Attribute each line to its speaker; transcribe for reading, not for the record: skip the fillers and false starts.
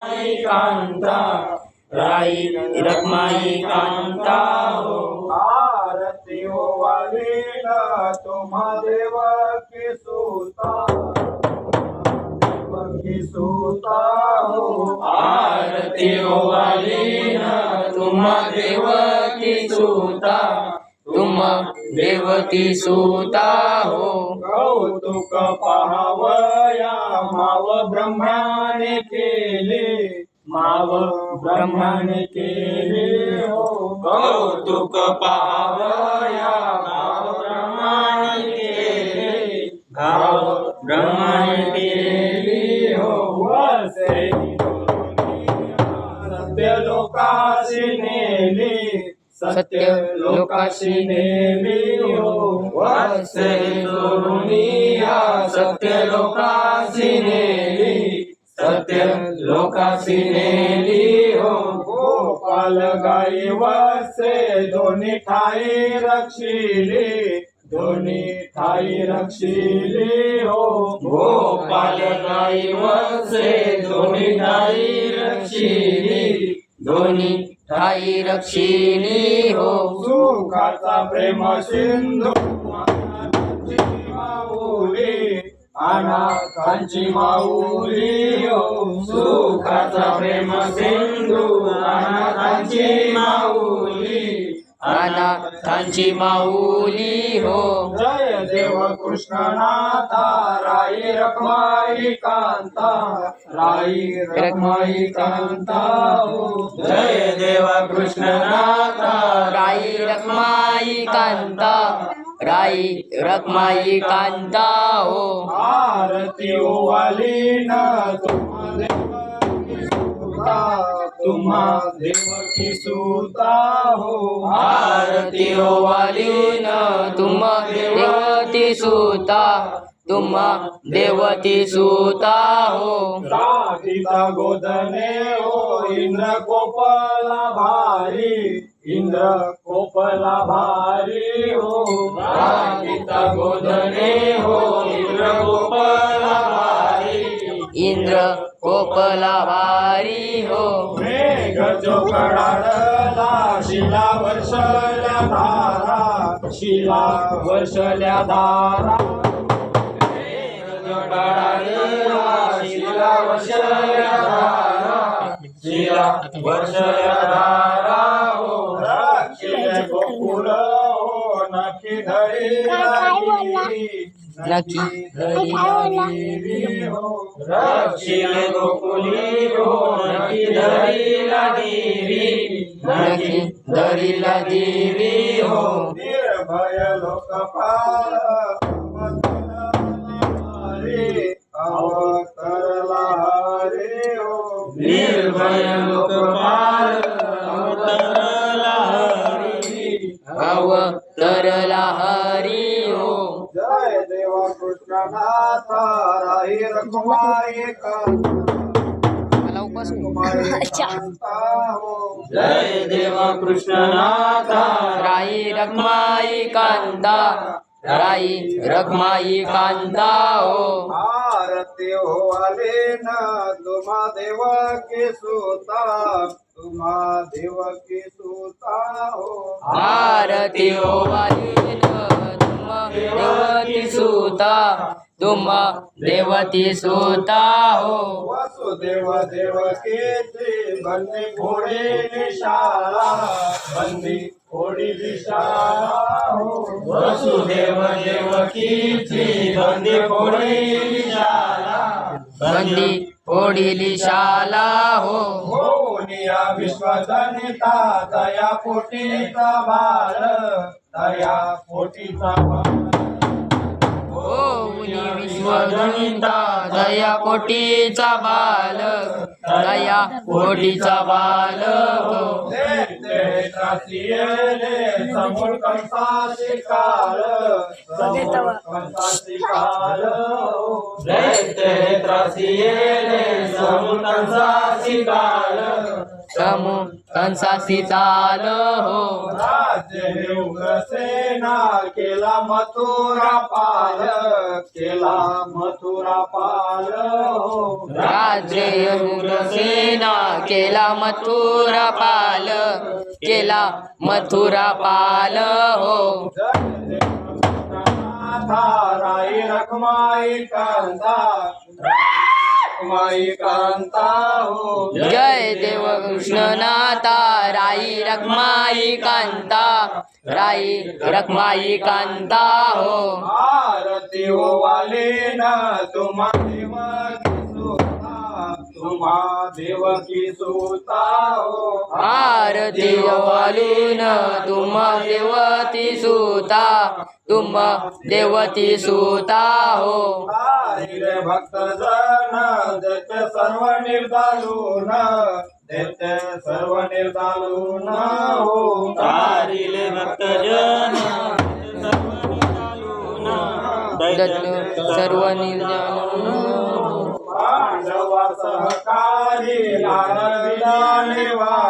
Speaker 1: कांता राई रखमाई कांता हो
Speaker 2: आरती हो वालीन तुम्हा देव की सूता हो
Speaker 1: आरती हो वालीन तुम्हा देवकी सूता तुम देवकी सूता हो
Speaker 2: कौतुक पाहावया माव ब्रह्माने केले माव ब्रह्माने केले हो
Speaker 1: कौतुक पाहावया गाव ब्रह्माने केले गाव ब्रह्माने केले हो
Speaker 2: वसे सत्य लोकाशी नेली सत्य लोकाशी नेली हो
Speaker 1: वत्से जोरुनिया सत्य लोकासी नेली सत्य लोकासी नेली हो
Speaker 2: गोपाल गाई वसे दोन्ही ठाई रक्षिली दोन्ही ठाई रक्षिली हो
Speaker 1: गोपाल गाई वत्से दोन्ही ठाई रक्षिली दोन्ही ठाई रक्षिली हो
Speaker 2: सुखाचा प्रेम सिंधू माऊली अनाथांची माऊली हो
Speaker 1: सुखाचा प्रेम सिंधू अनाथांची माऊली अनाथांची माऊली हो
Speaker 2: जय देव कृष्णनाथा राई रखमाई कांता राई रखमाई कांता हो
Speaker 1: जय देवा कृष्णनाथा राई रखमाई कांता राई रखमाई कांता हो
Speaker 2: आरती वालीन तुम्हा देवकी सूता हो
Speaker 1: आरती हो वालीन तुम देवती सूता तुम देवती सूता हो
Speaker 2: राधिता गोदने हो इंद्र कोपला भारी इंद्र कोपला भारी हो
Speaker 1: राधिता गोदने हो इंद्र गोपला भारी इंद्र कोपला भारी हो
Speaker 2: मेघ जो कडाडला शिला वर्षल्या धारा शिला वर्षल्या धारा
Speaker 1: शिला वर्षल्या धारा शिला वर्षल्या धारा हो
Speaker 2: रक्षिले गोकुल हो नखी धरी
Speaker 1: नखी
Speaker 2: धरी हो
Speaker 1: रक्षिले गोकुली हो नखी धरीला देवी नखी धरीला देवी हो
Speaker 2: निर्भय लोकपाल अवतरला रे हो
Speaker 1: निर्भय लोकपाल अवतरला हरी अवतरला हरी हो
Speaker 2: जय देवा कृष्णनाथा राही रखमाई कांता हो
Speaker 1: जय देवा कृष्णनाथा राई रखमाई कांता राई रखमाई कांता हो
Speaker 2: आरती हो वालीन तुम्हा देव की सूता तुम्हा देव की सूता हो
Speaker 1: आरती हो वालीन तुम देवती सूता तुम देवती सूता हो
Speaker 2: वसुदेव देवकीची बंदी फोडी शाळा बंदी फोडी शाळा हो
Speaker 1: वसुदेव देवकीची बंदी फोडीली शाला बंदी फोडीली शाला हो
Speaker 2: होनिया विश्वजनिता दया पोटीचा बाळ दया पोटीचा बाळ
Speaker 1: मुनी विश्वगणिता दया कोटीचा बालक दया कोटीचा बालक
Speaker 2: देते त्रासी येले समोर कंसाची काळ समोर कंसाची काळ
Speaker 1: दैत्य त्रासी येले समूह कंसाची काल समूह कंसाची चाल हो
Speaker 2: राज्य हे उग्रसेना केला मथुरा पाल केला मथुरा पाल हो
Speaker 1: राज्य उग्रसेना केला मथुरा पाल केला मथुरा पाल हो
Speaker 2: राई रखमाई कांता रखमाई कांता हो
Speaker 1: जय देव कृष्णनाथा राई रखमाई कांता राई रखमाई कांता हो
Speaker 2: आरती हो वाले ना तुम्हा देवकी सुता हो
Speaker 1: आरती वालून तुम देवती सुता तुम देवती सुता हो
Speaker 2: रे भक्त जन देते सर्व निर्दालून देते सर्व निर्दालून हो
Speaker 1: तारिले भक्तजन सर्व निर्जन
Speaker 2: पांडवा सहकारी लाल विधाने